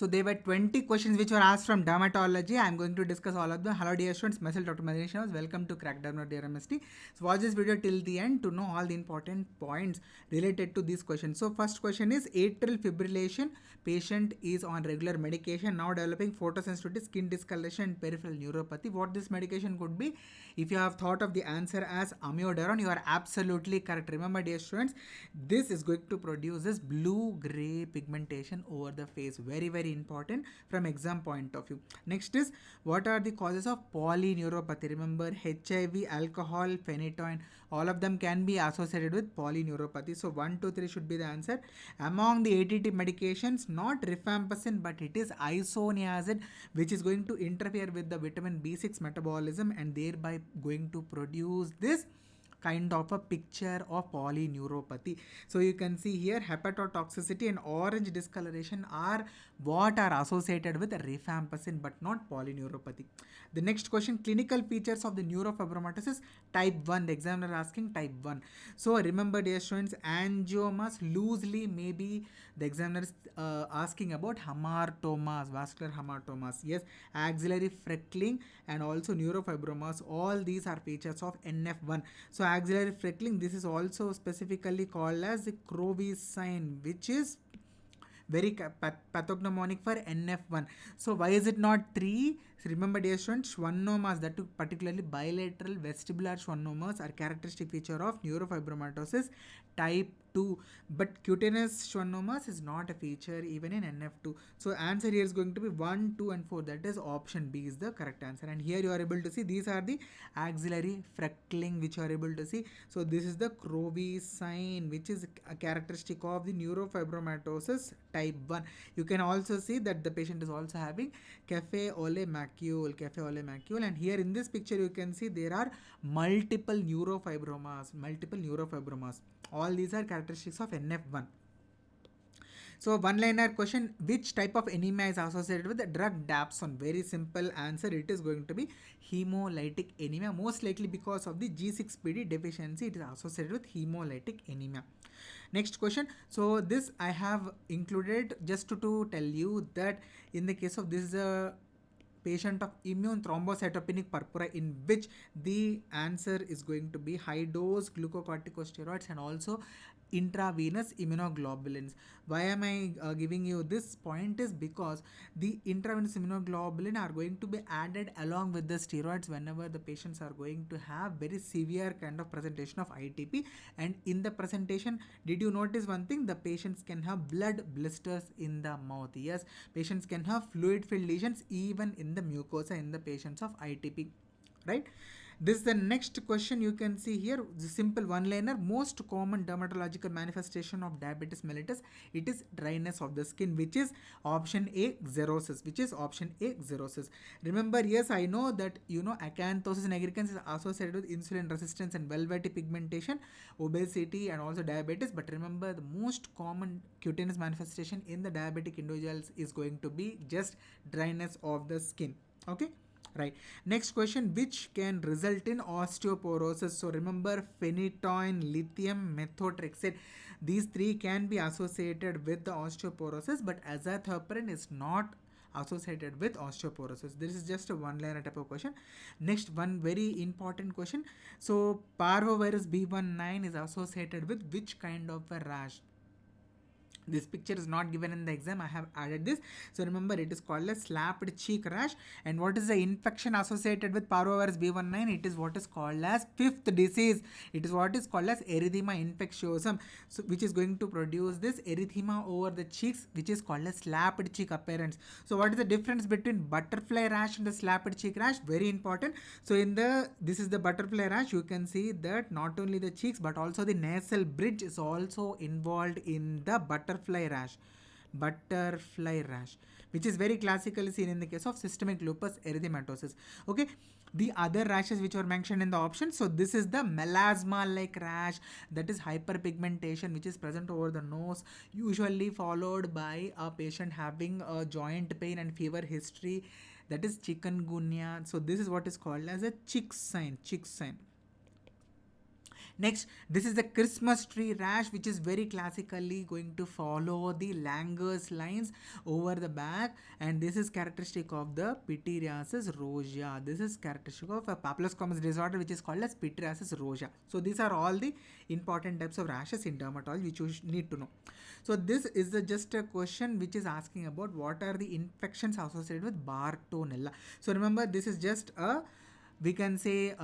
So there were 20 questions which were asked from dermatology. I'm going to discuss all of them. Hello dear students, myself Dr. Maddineni Srinivas. Welcome to Crack Derma DrMSD. So watch this video till the end to know all the important points related to these questions. So first question is atrial fibrillation. Patient is on regular medication, now developing photosensitivity, skin discoloration and peripheral neuropathy. What this medication could be? If you have thought of the answer as Amiodarone, you are absolutely correct. Remember dear students, this is going to produce this blue-gray pigmentation over the face. Very important from exam point of view. Next is, what are the causes of polyneuropathy? Remember, HIV, alcohol, phenytoin, all of them can be associated with polyneuropathy. So 1, 2, 3 should be the answer. Among the ATT medications, not rifampicin, but it is isoniazid, which is going to interfere with the vitamin B6 metabolism and thereby going to produce this kind of a picture of polyneuropathy. So you can see here hepatotoxicity and orange discoloration are what are associated with rifampicin but not polyneuropathy. The next question, clinical features of the neurofibromatosis type 1. The examiner asking type 1. So remember dear students, angiomas loosely maybe the examiner is asking about hamartomas, vascular hamartomas. Yes, axillary freckling and also neurofibromas, all these are features of NF1. So axillary freckling, this is also specifically called as the Crow's sign, which is very pathognomonic for NF1. So why is it not 3? So remember dear students, schwannomas, that too particularly bilateral vestibular schwannomas, are characteristic feature of neurofibromatosis type 2, but cutaneous schwannomas is not a feature even in NF2. So answer here is going to be 1, 2 and 4, that is option B is the correct answer. And here you are able to see these are the axillary freckling which you are able to see. So this is the Crow's sign, which is a characteristic of the neurofibromatosis type 1. You can also see that the patient is also having cafe au lait macule, and here in this picture you can see there are multiple neurofibromas. All these are characteristics of NF1. So one-liner question, which type of anemia is associated with the drug dapsone? Very simple answer, it is going to be hemolytic anemia, most likely because of the G6PD deficiency it is associated with hemolytic anemia. Next question, so this I have included just to tell you that in the case of this is a patient of immune thrombocytopenic purpura in which the answer is going to be high dose glucocorticosteroids and also intravenous immunoglobulins. Why am I giving you this point is because the intravenous immunoglobulin are going to be added along with the steroids whenever the patients are going to have very severe kind of presentation of ITP. And in the presentation, did you notice one thing? The patients can have blood blisters in the mouth. Yes, patients can have fluid filled lesions even in the mucosa in the patients of ITP, right? This is the next question. You can see here the simple one-liner. Most common dermatological manifestation of diabetes mellitus, it is dryness of the skin, which is option A, xerosis. Remember, yes, I know that acanthosis nigricans is associated with insulin resistance and velvety pigmentation, obesity and also diabetes. But remember, the most common cutaneous manifestation in the diabetic individuals is going to be just dryness of the skin. Okay. Right. Next question, which can result in osteoporosis? So remember, phenytoin, lithium, methotrexate, these three can be associated with the osteoporosis, but azathioprine is not associated with osteoporosis. This is just a one-liner type of question. Next, one very important question. So parvovirus B19 is associated with which kind of a rash? This picture is not given in the exam, I have added this. So remember, it is called a slapped cheek rash. And what is the infection associated with parvovirus B19? It is what is called as fifth disease. It is what is called as erythema infectiosum, so which is going to produce this erythema over the cheeks, which is called a slapped cheek appearance. So what is the difference between butterfly rash and the slapped cheek rash? Very important. So this is the butterfly rash. You can see that not only the cheeks but also the nasal bridge is also involved in the butterfly rash, which is very classically seen in the case of systemic lupus erythematosus. Okay, the other rashes which were mentioned in the option, so this is the melasma like rash, that is hyperpigmentation which is present over the nose, usually followed by a patient having a joint pain and fever history, that is chikungunya. So this is what is called as a chick sign. Next, this is the Christmas tree rash, which is very classically going to follow the Langer's lines over the back, and this is characteristic of the pityriasis rosea. This is characteristic of a papilloscomus disorder, which is called as pityriasis rosea. So these are all the important types of rashes in dermatology which you need to know. So this is just a question which is asking about what are the infections associated with Bartonella. So remember, this is just a, we can say,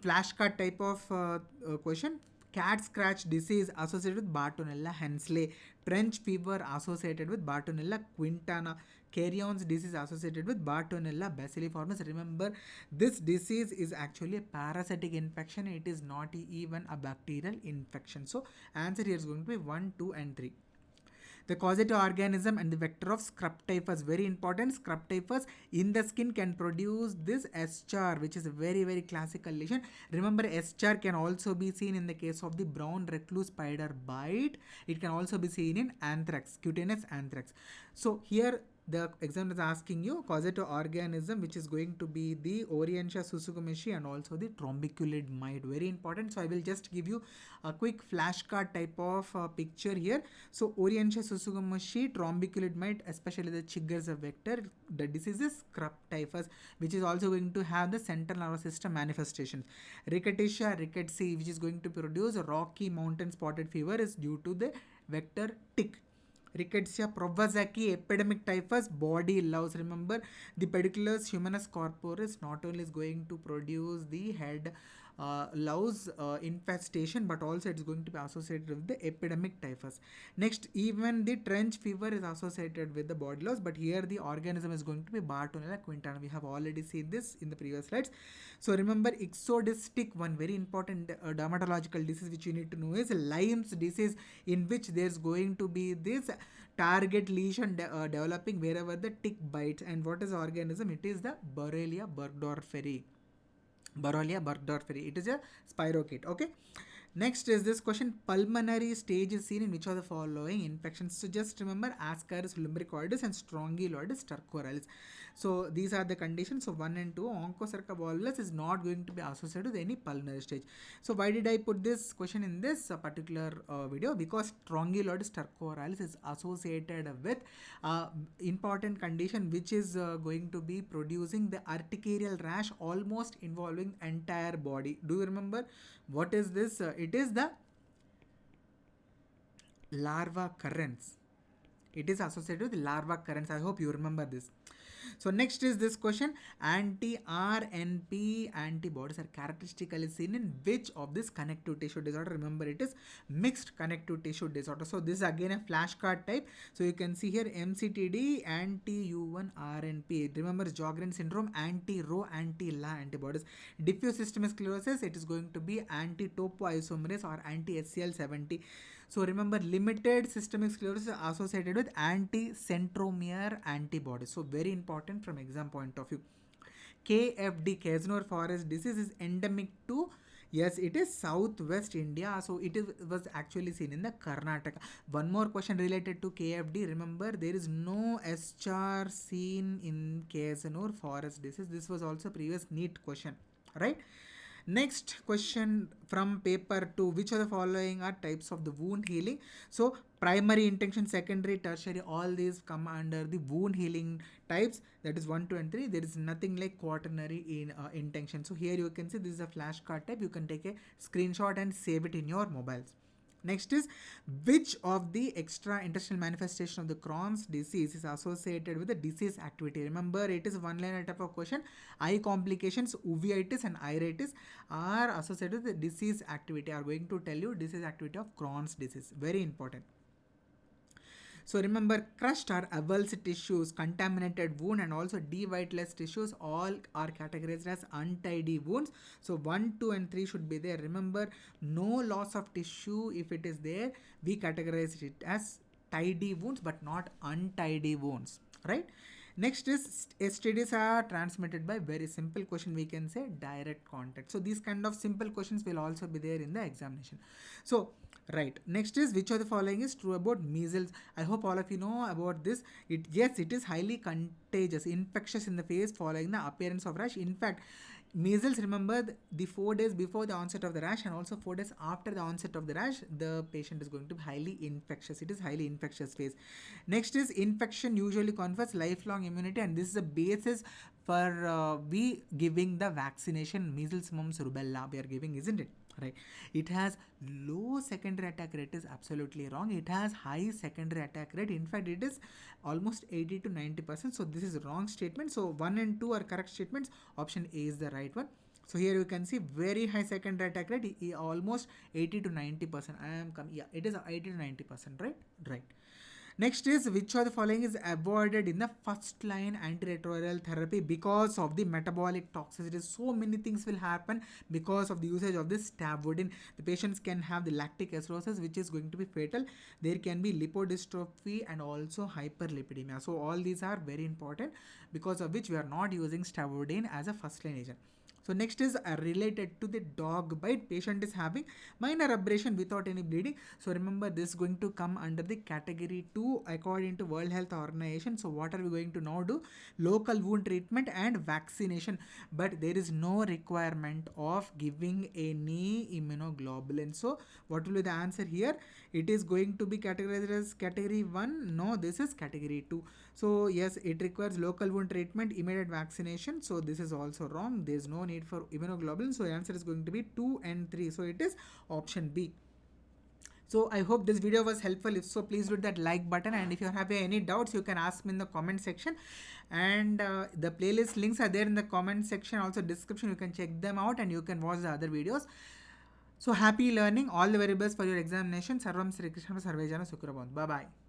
flashcard type of question. Cat scratch disease associated with Bartonella Hensley, trench fever associated with Bartonella quintana, Carrion's disease associated with Bartonella bacilliformis. Remember, this disease is actually a parasitic infection. It is not even a bacterial infection. So answer here is going to be 1, 2 and 3. The causative organism and the vector of scrub typhus, very important. Scrub typhus in the skin can produce this eschar, which is a very classical lesion. Remember, eschar can also be seen in the case of the brown recluse spider bite. It can also be seen in anthrax, cutaneous anthrax. So here the exam is asking you causative organism, which is going to be the Orientia susugumishi and also the trombiculid mite, very important. So I will just give you a quick flashcard type of picture here. So Orientia susugumishi, trombiculid mite, especially the Chigger's vector, the disease is scrub typhus, which is also going to have the central nervous system manifestations. Rickettsia rickettsii, which is going to produce a Rocky Mountain spotted fever, is due to the vector tick. Rickettsia provazaki, epidemic typhus, body louse. Remember, the pediculus humanus corporis not only is going to produce the head louse infestation, but also it's going to be associated with the epidemic typhus. Next, even the trench fever is associated with the body louse, but here the organism is going to be Bartonella quintana. We have already seen this in the previous slides. So remember, ixodistic, one very important dermatological disease which you need to know is Lyme's disease, in which there's going to be this target lesion developing wherever the tick bites. And what is the organism? It is the Borrelia burgdorferi. It is a spirochete. Okay. Next is this question: pulmonary stage is seen in which of the following infections? So just remember, Ascaris lumbricoides and Strongyloides stercoralis. So these are the conditions. So 1 and 2, Onchocerca volvulus is not going to be associated with any pulmonary stage. So why did I put this question in this particular video? Because Strongyloides stercoralis is associated with important condition which is going to be producing the urticarial rash almost involving entire body. Do you remember what is this? It is the larva currents. It is associated with larva currents. I hope you remember this. So next is this question: anti-RNP antibodies are characteristically seen in which of this connective tissue disorder? Remember, it is mixed connective tissue disorder. So this is again a flashcard type. So you can see here MCTD, anti-U1 RNP. Remember, Sjogren syndrome, anti-Rho, anti-La antibodies. Diffuse systemic sclerosis, it is going to be anti-topoisomerase or anti-SCL70. So remember, limited systemic sclerosis associated with anti-centromere antibodies. So very important from exam point of view. KFD, Kesnor forest disease, is endemic to, yes, it is southwest India. So it was actually seen in the Karnataka. One more question related to KFD. Remember, there is no eschar seen in Kesnor forest disease. This was also previous NEET question, right? Next question from paper 2: which of the following are types of the wound healing? So primary intention, secondary, tertiary, all these come under the wound healing types. That is 1, 2 and 3. There is nothing like quaternary in intention. So here you can see this is a flashcard type. You can take a screenshot and save it in your mobiles. Next is, which of the extra-intestinal manifestation of the Crohn's disease is associated with the disease activity? Remember, it is one-liner type of question. Eye complications, uveitis and iritis are associated with the disease activity. Are going to tell you disease activity of Crohn's disease. Very important. So remember, crushed or avulsed tissues, contaminated wound and also deviteless tissues all are categorized as untidy wounds. So 1, 2 and 3 should be there. Remember, no loss of tissue, if it is there, we categorize it as tidy wounds but not untidy wounds, right? Next is, STDs are transmitted by, very simple question, we can say direct contact. So these kind of simple questions will also be there in the examination. So right, next is, which of the following is true about measles? I hope all of you know about this. Yes, it is highly contagious, infectious in the face following the appearance of rash. In fact, Measles, remember the 4 days before the onset of the rash and also 4 days after the onset of the rash, the patient is going to be highly infectious. It is highly infectious phase. Next is infection usually confers lifelong immunity, and this is the basis for we giving the vaccination. Measles, mumps, rubella we are giving, isn't it? Right. It has low secondary attack rate is absolutely wrong. It has high secondary attack rate. In fact, it is almost 80 to 90%. So this is wrong statement. So 1 and 2 are correct statements. Option A is the right one. So here you can see very high secondary attack rate, almost 80 to 90%. I am coming. Yeah, it is 80 to 90%. Right. Right. Next is, which of the following is avoided in the first line antiretroviral therapy because of the metabolic toxicity? So many things will happen because of the usage of this stavudine. The patients can have the lactic acidosis, which is going to be fatal. There can be lipodystrophy and also hyperlipidemia. So all these are very important, because of which we are not using stavudine as a first line agent. So next is related to the dog bite. Patient is having minor abrasion without any bleeding. So remember, this is going to come under the category 2 according to World Health Organization. So what are we going to now do? Local wound treatment and vaccination. But there is no requirement of giving any immunoglobulin. So what will be the answer here? It is going to be categorized as category 1. No, this is category 2. So yes, it requires local wound treatment, immediate vaccination. So this is also wrong. There is no need for immunoglobulin. So the answer is going to be 2 and 3. So it is option B. So I hope this video was helpful. If so, please hit that like button, and if you have any doubts, you can ask me in the comment section, and the playlist links are there in the comment section, also description. You can check them out and you can watch the other videos. So happy learning. All the very best for your examination. Sarvam Sri Krishna Sarvejana Sukrabhavan. Bye bye.